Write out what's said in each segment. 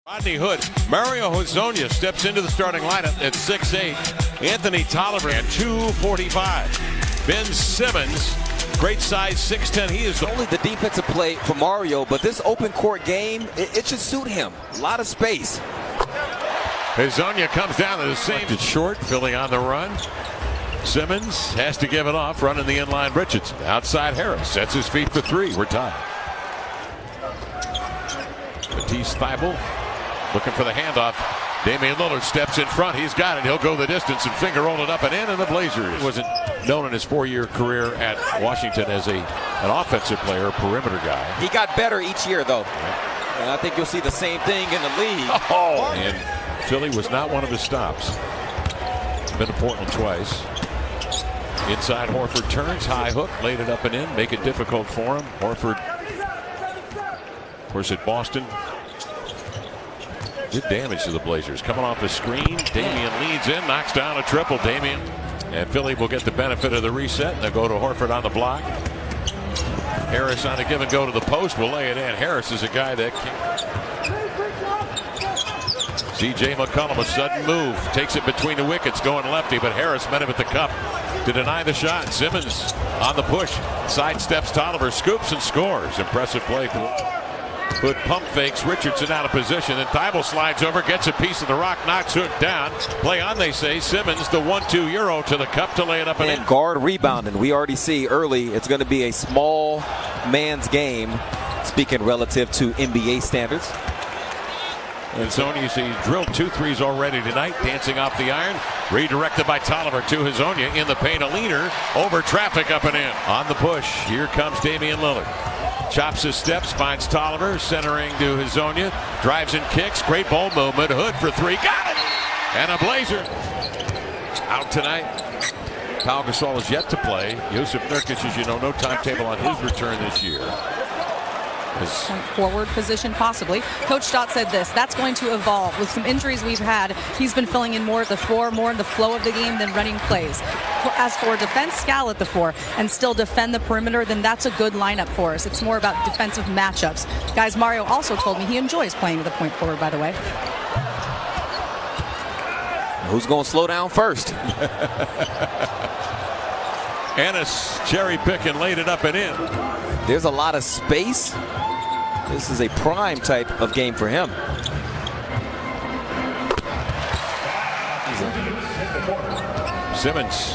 Rodney Hood. Mario Hezonja steps into the starting lineup at 6'8". Anthony Tolliver at 245. Ben Simmons, great size, 6'10". He is only the defensive play for Mario, but this open court game, it should suit him. A lot of space. Hezonja comes down to the same. It's short, Philly on the run. Simmons has to give it off, running the inline Richardson. Outside Harris sets his feet for three. We're tied. Matisse Thybulle looking for the handoff. Damian Lillard steps in front. He's got it. He'll go the distance and finger roll it up and in. And the Blazers wasn't known in his 4-year career at Washington as an offensive player, a perimeter guy. He got better each year, though. And I think you'll see the same thing in the league. Oh, and Philly was not one of his stops. Been to Portland twice. Inside Horford turns, high hook, laid it up and in, make it difficult for him. Horford, of course, at Boston. Good damage to the Blazers. Coming off the screen, Damian leads in, knocks down a triple. Damian and Philly will get the benefit of the reset. They'll go to Horford on the block. Harris on a give and go to the post, will lay it in. Harris is a guy that can. C.J. McCollum, a sudden move, takes it between the wickets, going lefty, but Harris met him at the cup to deny the shot. Simmons on the push, sidesteps Tolliver, scoops and scores. Impressive play. Hood pump fakes Richardson out of position, and Thybulle slides over, gets a piece of the rock, knocks Hood down. Play on, they say. Simmons, the 1-2 Euro to the cup to lay it up and in. Guard rebounding. We already see early it's going to be a small man's game, speaking relative to NBA standards. And Hezonja, you see, he's drilled 2 threes already tonight, dancing off the iron. Redirected by Tolliver to Hezonja in the paint. A leaner over traffic up and in. On the push, here comes Damian Lillard. Chops his steps, finds Tolliver, centering to Hezonja. Drives and kicks. Great ball movement. Hood for 3. Got it! And a Blazer. Out tonight. Pau Gasol is yet to play. Jusuf Nurkic, as you know, no timetable on his return this year. Point forward position, possibly. Coach Stott said this: that's going to evolve. With some injuries we've had, he's been filling in more at the 4, more in the flow of the game than running plays. As for defense, Skal at the 4, and still defend the perimeter, then that's a good lineup for us. It's more about defensive matchups. Guys, Mario also told me he enjoys playing with a point forward, by the way. Who's going to slow down first? Ennis cherry pick and laid it up and in. There's a lot of space. This is a prime type of game for him. Simmons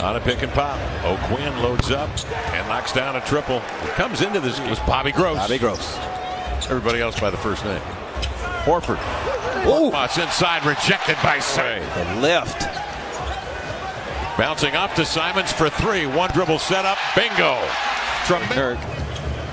on a pick and pop. O'Quinn loads up and knocks down a triple. It comes into this game. Bobby Gross. Bobby Gross. Everybody else by the first name. Horford. Ooh. Inside, rejected by Say. The lift. Bouncing off to Simons for 3. One dribble set up. Bingo. Kirk,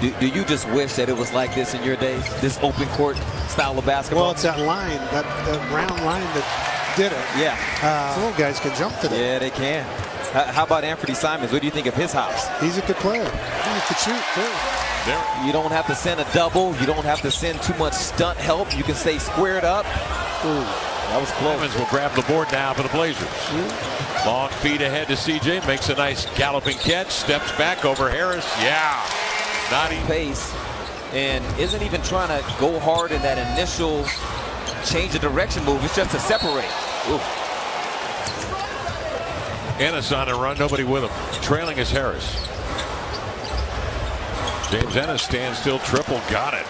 do you just wish that it was like this in your days? This open court style of basketball? Well, it's that line, that round line that did it. Yeah. Some little guys can jump to that. Yeah, they can. How about Anthony Simons? What do you think of his hops? He's a good player. He can shoot, too. You don't have to send a double. You don't have to send too much stunt help. You can stay squared up. Ooh, that was close. Simons will grab the board now for the Blazers. Long feed ahead to CJ. Makes a nice galloping catch. Steps back over Harris. Yeah. Not even pace. And isn't even trying to go hard in that initial change of direction move. It's just to separate. Ooh. Ennis on a run. Nobody with him. Trailing is Harris. James Ennis stands still. Triple. Got it.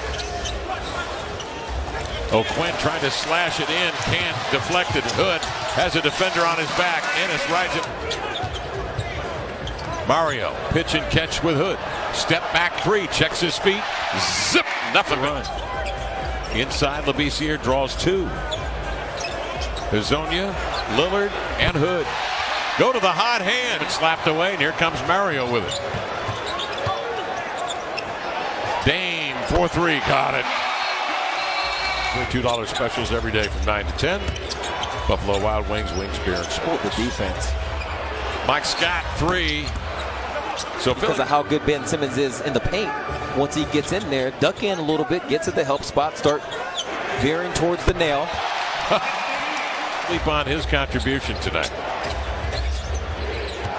O'Quinn trying to slash it in. Can't. Deflected. Hood has a defender on his back. Ennis rides it. Mario. Pitch and catch with Hood. Step back 3. Checks his feet. Zip. Nothing. Run. Inside, Labissiere draws 2. Hezonja, Lillard, and Hood. Go to the hot hand. It's slapped away, and here comes Mario with it. Dame 4-3. Got it. $2 specials every day from 9 to 10. Buffalo Wild Wings, wings, beer, and sport. The defense. Mike Scott 3. So because of how good Ben Simmons is in the paint, once he gets in there, duck in a little bit, gets at the help spot, start veering towards the nail. Sleep on his contribution tonight.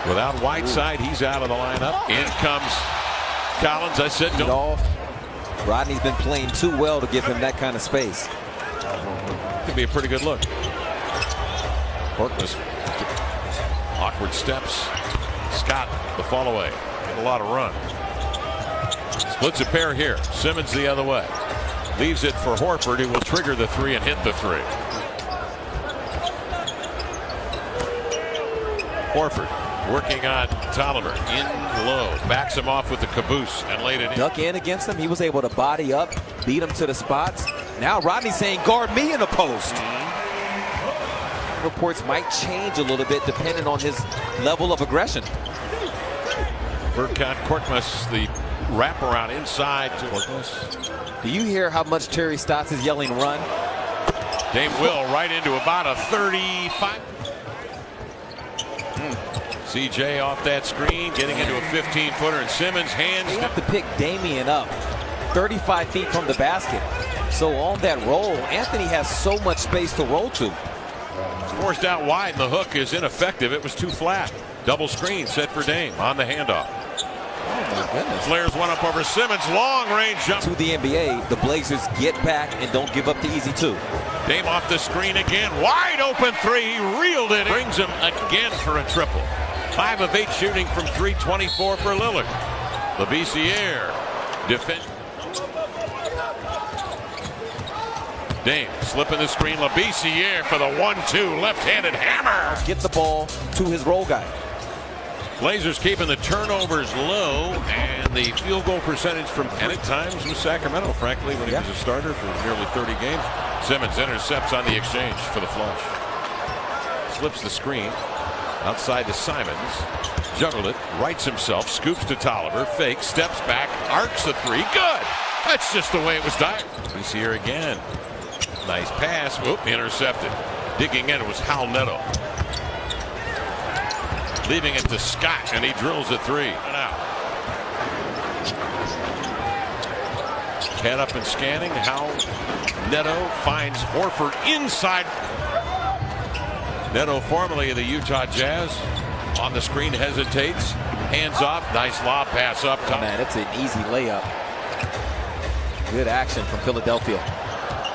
Without Whiteside, he's out of the lineup. In comes Collins. I said, don't. Rodney's been playing too well to give him that kind of space. Could be a pretty good look. Horkness, awkward steps. Scott, the fall away. A lot of run. Splits a pair here. Simmons the other way. Leaves it for Horford, who will trigger the three and hit the three. Horford working on Tolliver in low. Backs him off with the caboose and laid it in. Duck in against him. He was able to body up, beat him to the spots. Now Rodney's saying, guard me in the post. Reports might change a little bit depending on his level of aggression. Furkan Korkmaz, the wraparound inside to Korkmaz. Do you hear how much Terry Stotts is yelling run? Dame Will right into about a 35. CJ off that screen, getting into a 15-footer, and Simmons hands. They have to pick Damian up 35 feet from the basket. So on that roll, Anthony has so much space to roll to. Forced out wide, and the hook is ineffective. It was too flat. Double screen set for Dame on the handoff. Oh my goodness. Flares one up over Simmons. Long range jump. To the NBA, the Blazers get back and don't give up the easy two. Dame off the screen again. Wide open three. He reeled it. Brings him again for a triple. 5 of 8 shooting from 3, 24 for Lillard. Labissiere defend. Dame slipping the screen. Labissiere for the 1-2 left-handed hammer. Get the ball to his roll guy. Blazers keeping the turnovers low and the field goal percentage from, and at times with Sacramento, frankly, when he was a starter for nearly 30 games. Simmons intercepts on the exchange for the flush. Slips the screen outside to Simons. Juggled it, rights himself, scoops to Tolliver, fakes, steps back, arcs the three. Good! That's just the way it was done. He's here again. Nice pass. Whoop, intercepted. Digging in, it was Hal Neto. Leaving it to Scott, and he drills a three. And out. Head up and scanning. Hal Neto finds Horford inside. Neto, formerly of the Utah Jazz, on the screen, hesitates. Hands off. Nice lob pass up top. Man, it's an easy layup. Good action from Philadelphia.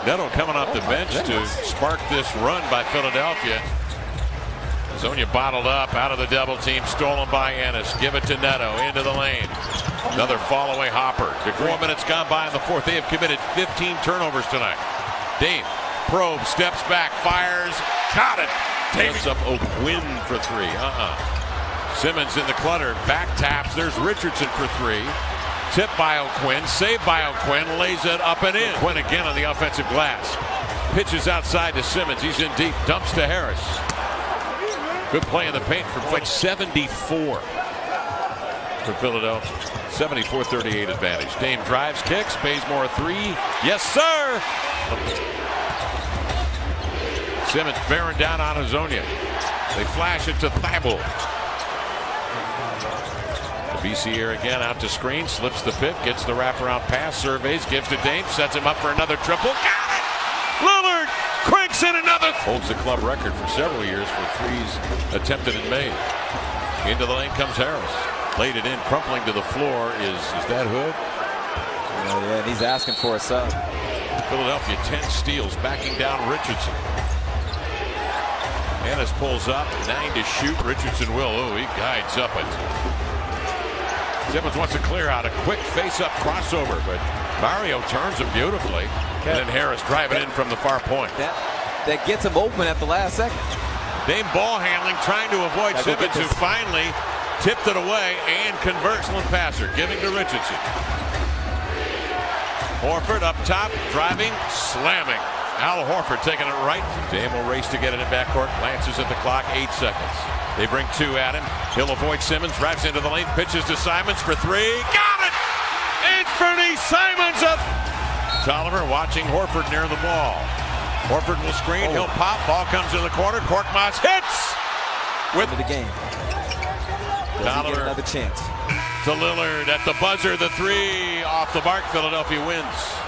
Neto coming off the bench to spark this run by Philadelphia. Zonia bottled up out of the double team, stolen by Ennis. Give it to Neto into the lane. Another fall away hopper. 4 minutes gone by in the fourth. They have committed 15 turnovers tonight. Dame probe, steps back, fires, got it. Takes up O'Quinn for three. Simmons in the clutter, back taps. There's Richardson for three. Tip by O'Quinn, saved by O'Quinn, lays it up and in. Quinn again on the offensive glass. Pitches outside to Simmons. He's in deep. Dumps to Harris. Good play in the paint from 74 for Philadelphia. 74-38 advantage. Dame drives, kicks, Bazemore a three. Yes, sir! Simmons bearing down on Azonia. They flash it to Thibault. Labissiere again out to screen, slips the pick, gets the wraparound pass, surveys, gives to Dame, sets him up for another triple. Got it! Lillard cranks in another. Holds the club record for several years for threes attempted and made. Into the lane comes Harris. Laid it in, crumpling to the floor. Is that Hood? Oh, yeah, and he's asking for a sub. Philadelphia 10 steals, backing down Richardson. Ennis pulls up, 9 to shoot. Richardson will. Oh, he guides up it. Simmons wants to clear out a quick face-up crossover, but Mario turns it beautifully. And then Harris driving in from the far point. That gets him open at the last second. Dame ball handling, trying to avoid Simmons, who finally tipped it away and converts one passer, giving to Richardson. Horford up top, driving, slamming. Al Horford taking it right. Dame will race to get it in backcourt. Glances at the clock, 8 seconds. They bring 2 at him. He'll avoid Simmons, drives into the lane, pitches to Simons for 3. Got it! Anthony Simons up. Tolliver watching Horford near the ball. Horford will screen, he'll pop, ball comes in the corner. Korkmaz hits! With the game. Tolliver another chance. to Lillard at the buzzer, the 3 off the mark. Philadelphia wins.